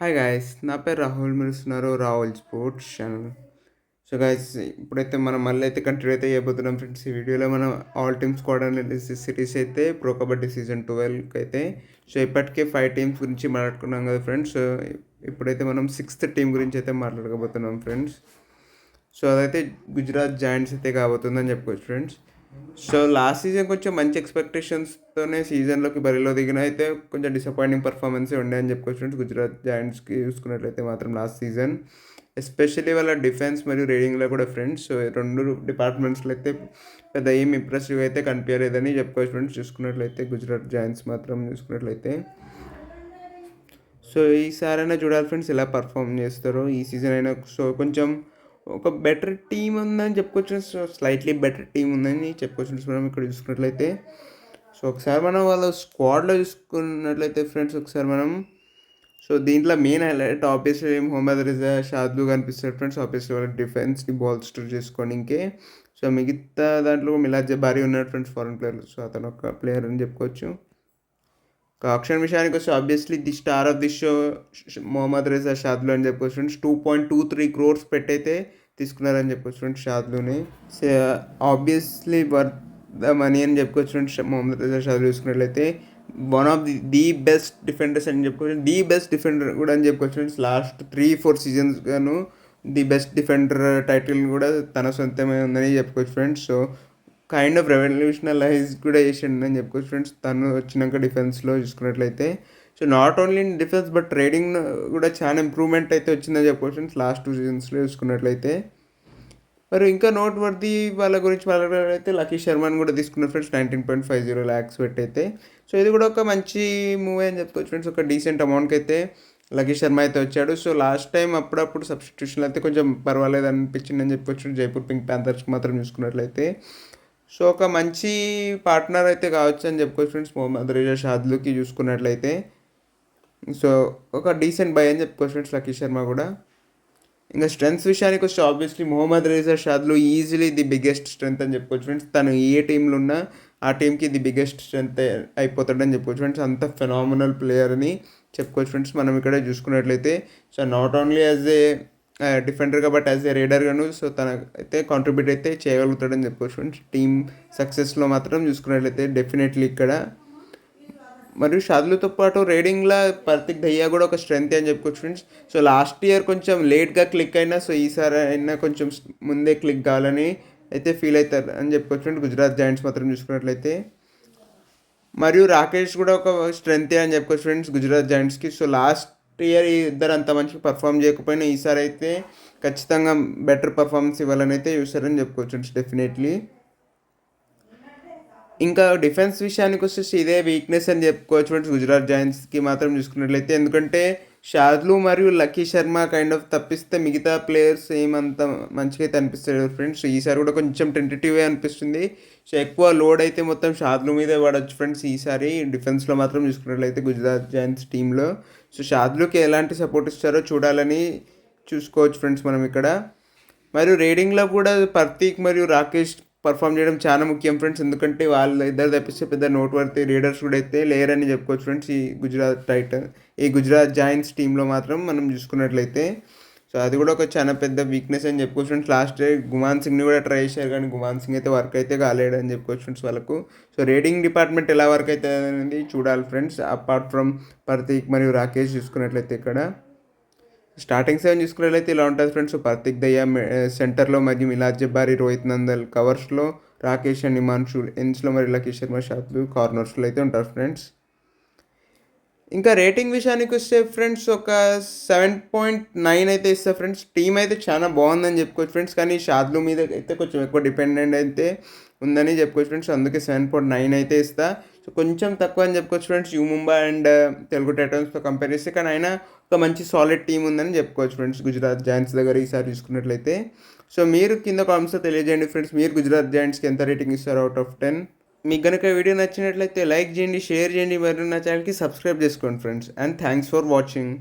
Hi guys, నా పేరు రాహుల్. మీరు చూస్తున్నారు Rahul sports channel. So guys, ఇప్పుడైతే మనం మళ్ళీ అయితే కంటిన్యూ అయితే చేయబోతున్నాం ఫ్రెండ్స్. ఈ వీడియోలో మనం all team squad analysis series అయితే ప్రో కబడ్డీ సీజన్ 12కి అయితే సో ఇప్పటికే 5 టీమ్స్ గురించి మాట్లాడుకున్నాం కదా ఫ్రెండ్స్. ఇప్పుడైతే మనం 6th టీం గురించి అయితే మాట్లాడకపోతున్నాం ఫ్రెండ్స్. సో అదైతే గుజరాత్ జాయింట్స్ అయితే కాబోతుందని చెప్పుకోవచ్చు ఫ్రెండ్స్. సో లాస్ట్ సీజన్ కొంచెం మంచి ఎక్స్పెక్టేషన్స్తోనే సీజన్లోకి బరిలో దిగిన అయితే కొంచెం డిసప్పాయింటింగ్ పర్ఫార్మెన్సే ఉండే అని చెప్పుకోవచ్చు ఫ్రెండ్స్. గుజరాత్ జాయింట్స్కి చూసుకున్నట్లయితే మాత్రం లాస్ట్ సీజన్ ఎస్పెషల్లీ వాళ్ళ డిఫెన్స్ మరియు రీడింగ్లో కూడా ఫ్రెండ్స్. సో రెండు డిపార్ట్మెంట్స్లో అయితే పెద్ద ఏం ఇంప్రెసివ్ అయితే కనిపించలేదని చెప్పుకోవచ్చు ఫ్రెండ్స్. చూసుకున్నట్లయితే గుజరాత్ జాయింట్స్ మాత్రం చూసుకున్నట్లయితే సో ఈసారైనా చూడాలి ఫ్రెండ్స్ ఎలా పర్ఫామ్ చేస్తారో ఈ సీజన్ అయినా. సో కొంచెం ఒక బెటర్ టీం ఉందని చెప్పుకోవచ్చు. సో స్లైట్లీ బెటర్ టీం ఉందని చెప్పుకోవచ్చు మనం ఇక్కడ చూసుకున్నట్లయితే. సో ఒకసారి మనం వాళ్ళ స్క్వాడ్లో చూసుకున్నట్లయితే ఫ్రెండ్స్, ఒకసారి మనం సో దీంట్లో main highlight obviously Mohammad Reza, Shadloo కనిపిస్తాడు ఫ్రెండ్స్. ఆబ్వియస్లీ వాళ్ళ డిఫెన్స్ని బాల్ స్టోర్ చేసుకోండి ఇంకే. సో మిగతా దాంట్లో మిలాజ్ జబారీ ఉన్నాడు ఫ్రెండ్స్, ఫారెన్ ప్లేయర్. సో అతను ఒక ప్లేయర్ అని చెప్పుకోవచ్చు. ఆప్షన్ విషయానికి వస్తే obviously the star of the show Mohammad Reza Shadloo అని చెప్పుకోవచ్చు ఫ్రెండ్స్. 2.23 crores పెట్టయితే తీసుకున్నారని చెప్పుకోవచ్చు ఫ్రెండ్స్ షాద్లుని. ఆబ్వియస్లీ వర్త్ ద మనీ అని చెప్పుకోవచ్చు ఫ్రెండ్స్. మొహమ్మద్ రిజా షాద్లు చూసుకున్నట్లయితే one of the best defenders అని చెప్పుకోవచ్చు. ది బెస్ట్ డిఫెండర్ కూడా అని చెప్పుకోవచ్చు ఫ్రెండ్స్. లాస్ట్ 3-4 seasons గాను ది బెస్ట్ డిఫెండర్ టైటిల్ కూడా తన సొంతమే ఉందని చెప్పుకోవచ్చు friends. So kind of revolutionalise కూడా చేసిండని చెప్పుకోవచ్చు ఫ్రెండ్స్ తను వచ్చినాక డిఫెన్స్లో చూసుకున్నట్లయితే. So not only in defence but trading కూడా చాలా ఇంప్రూవ్మెంట్ అయితే వచ్చిందని చెప్పుకోవచ్చు ఫ్రెండ్స్ లాస్ట్ 2 seasonsలో చూసుకున్నట్లయితే. మరి ఇంకా నోట్ వర్ది వాళ్ళ గురించి మాట్లాడారైతే లకీ శర్మని కూడా తీసుకున్నారు ఫ్రెండ్స్. 19.50 lakhs పెట్టయితే. సో ఇది కూడా ఒక మంచి మూవీ అని చెప్పుకోవచ్చు ఫ్రెండ్స్. ఒక డీసెంట్ అమౌంట్కి అయితే లకీ శర్మ అయితే వచ్చాడు. సో లాస్ట్ టైం అప్పుడప్పుడు సబ్స్టిట్యూషన్ అయితే కొంచెం పర్వాలేదు అనిపించింది అని చెప్పుకోవచ్చు జైపూర్ పింక్ ప్యాంథర్స్కి మాత్రం చూసుకున్నట్లయితే. సో ఒక మంచి పార్ట్నర్ అయితే కావచ్చు అని చెప్పుకోవచ్చు ఫ్రెండ్స్ మొహమ్మద్ రిజా షాద్లుకి చూసుకున్నట్లయితే. సో ఒక డీసెంట్ బై అని చెప్పుకోవచ్చు ఫ్రెండ్స్ లకీ శర్మ కూడా. ఇంకా స్ట్రెంగ్స్ విషయానికి వస్తే obviously Mohammad Reza Shadloo easily the biggest strength అని చెప్పుకోవచ్చు ఫ్రెండ్స్. తను ఏ టీంలో ఉన్నా ఆ టీంకి ది బిగ్గెస్ట్ స్ట్రెంత్ అయిపోతాడని చెప్పుకోవచ్చు ఫ్రెండ్స్. అంత ఫెనామినల్ ప్లేయర్ అని చెప్పుకోవచ్చు ఫ్రెండ్స్ మనం ఇక్కడ చూసుకున్నట్లయితే. So not only as a డిఫెండర్గా బట్ యాజ్ ఏ రైడర్గాను సో తన అయితే కాంట్రిబ్యూట్ అయితే చేయగలుగుతాడని చెప్పుకోవచ్చు ఫ్రెండ్స్. టీమ్ సక్సెస్లో మాత్రం చూసుకున్నట్లయితే డెఫినెట్లీ ఇక్కడ. మరియు షాద్లుతో పాటు రైడింగ్లో పర్తిక్ దయ్యా కూడా ఒక స్ట్రెంత్ అని చెప్పుకోవచ్చు ఫ్రెండ్స్. సో లాస్ట్ ఇయర్ కొంచెం లేట్గా క్లిక్ అయినా సో ఈసారి అయినా కొంచెం ముందే క్లిక్ కావాలని అయితే ఫీల్ అవుతారు అని చెప్పుకోవచ్చు ఫ్రెండ్స్ గుజరాత్ జాయింట్స్ మాత్రం చూసుకున్నట్లయితే. మరియు రాకేష్ కూడా ఒక స్ట్రెంతే అని చెప్పుకోవచ్చు ఫ్రెండ్స్ గుజరాత్ జాయింట్స్కి. సో లాస్ట్ ఇయర్ ఇద్దరు అంత మంచిగా పర్ఫామ్ చేయకపోయినా ఈసారి అయితే ఖచ్చితంగా బెటర్ పర్ఫార్మెన్స్ ఇవ్వాలని అయితే చూస్తారని చెప్పుకోవచ్చు ఫ్రెండ్స్ డెఫినెట్లీ. ఇంకా డిఫెన్స్ విషయానికి వచ్చేసి ఇదే వీక్నెస్ అని చెప్పుకోవచ్చు ఫ్రెండ్స్ గుజరాత్ జాయింట్స్కి మాత్రం చూసుకున్నట్లయితే. ఎందుకంటే షాద్లు మరియు లక్కీ శర్మ కైండ్ ఆఫ్ తప్పిస్తే మిగతా ప్లేయర్స్ ఏమంత మంచిగా అయితే అనిపిస్తాడు ఫ్రెండ్స్. ఈసారి కూడా కొంచెం టెంటేటివ్గా అనిపిస్తుంది. సో ఎక్కువ లోడ్ అయితే మొత్తం షాద్లు మీదే పడవచ్చు ఫ్రెండ్స్ ఈసారి డిఫెన్స్లో మాత్రం చూసుకున్నట్లయితే గుజరాత్ జాయింట్స్ టీంలో. సో షాద్లుకి ఎలాంటి సపోర్ట్ ఇస్తారో చూడాలని చూసుకోవచ్చు ఫ్రెండ్స్ మనం ఇక్కడ. మరియు రేడింగ్లో కూడా పర్తీక్ మరియు రాకేష్ పర్ఫామ్ చేయడం చాలా ముఖ్యం ఫ్రెండ్స్. ఎందుకంటే వాళ్ళ ఇద్దరు తప్పిస్తే పెద్ద నోట్ వర్తి రీడర్స్ కూడా అయితే లేరని చెప్పుకోవచ్చు ఫ్రెండ్స్ ఈ గుజరాత్ జాయింట్స్ టీంలో మాత్రం మనం చూసుకున్నట్లయితే. సో అది కూడా ఒక చాలా పెద్ద వీక్నెస్ అని చెప్పుకోవచ్చు ఫ్రెండ్స్. లాస్ట్ డే గుమాన్ సింగ్ని కూడా ట్రై చేశారు కానీ గుమాన్ సింగ్ అయితే వర్క్ అయితే కాలేడు అని చెప్పుకోవచ్చు ఫ్రెండ్స్ వాళ్ళకు. సో రేటింగ్ డిపార్ట్మెంట్ ఎలా వర్క్ అవుతుంది అనేది చూడాలి ఫ్రెండ్స్. అపార్ట్ ఫ్రమ్ పర్తీక్ మరియు రాకేష్ చూసుకున్నట్లయితే ఇక్కడ స్టార్టింగ్ 7 చూసుకున్నట్లయితే ఇలా ఉంటుంది ఫ్రెండ్స్. పర్తిక్ దయ్యా సెంటర్లో మరియు మిలాజ్ జబారీ, రోహిత్ నందల్, కవర్స్లో రాకేష్ అండ్ హిమాన్షు, ఎన్స్లో మరి లకీ శర్మ, షాద్లు, కార్నర్స్లో అయితే ఉంటారు ఫ్రెండ్స్. ఇంకా రేటింగ్ విషయానికి వస్తే ఫ్రెండ్స్ ఒక 7.9 అయితే ఇస్తారు ఫ్రెండ్స్. టీం అయితే చాలా బాగుందని చెప్పుకోవచ్చు ఫ్రెండ్స్. కానీ షాద్లు మీద అయితే కొంచెం ఎక్కువ డిపెండెంట్ అయితే ఉందని చెప్పుకోవచ్చు ఫ్రెండ్స్. అందుకే 7.9 అయితే ఇస్తా. సో కొంచెం తక్కువ అని చెప్పుకోవచ్చు friends U Mumbai and Telugu టైటన్స్తో కంపేర్ చేస్తే. కానీ అయినా ఒక మంచి సాలిడ్ టీం ఉందని చెప్పుకోవచ్చు ఫ్రెండ్స్ గుజరాత్ జాయింట్స్ దగ్గర ఈసారి చూసుకున్నట్లయితే. సో మీరు కింద కామెంట్స్లో తెలియజేయండి ఫ్రెండ్స్ మీరు గుజరాత్ జాయింట్స్కి ఎంత రేటింగ్ ఇస్తారు అవుట్ ఆఫ్ 10. మీకు కనుక వీడియో నచ్చినట్లయితే లైక్ చేయండి, షేర్ చేయండి, మరియు నా ఛానల్కి సబ్స్క్రైబ్ చేసుకోండి friends. And thanks for watching.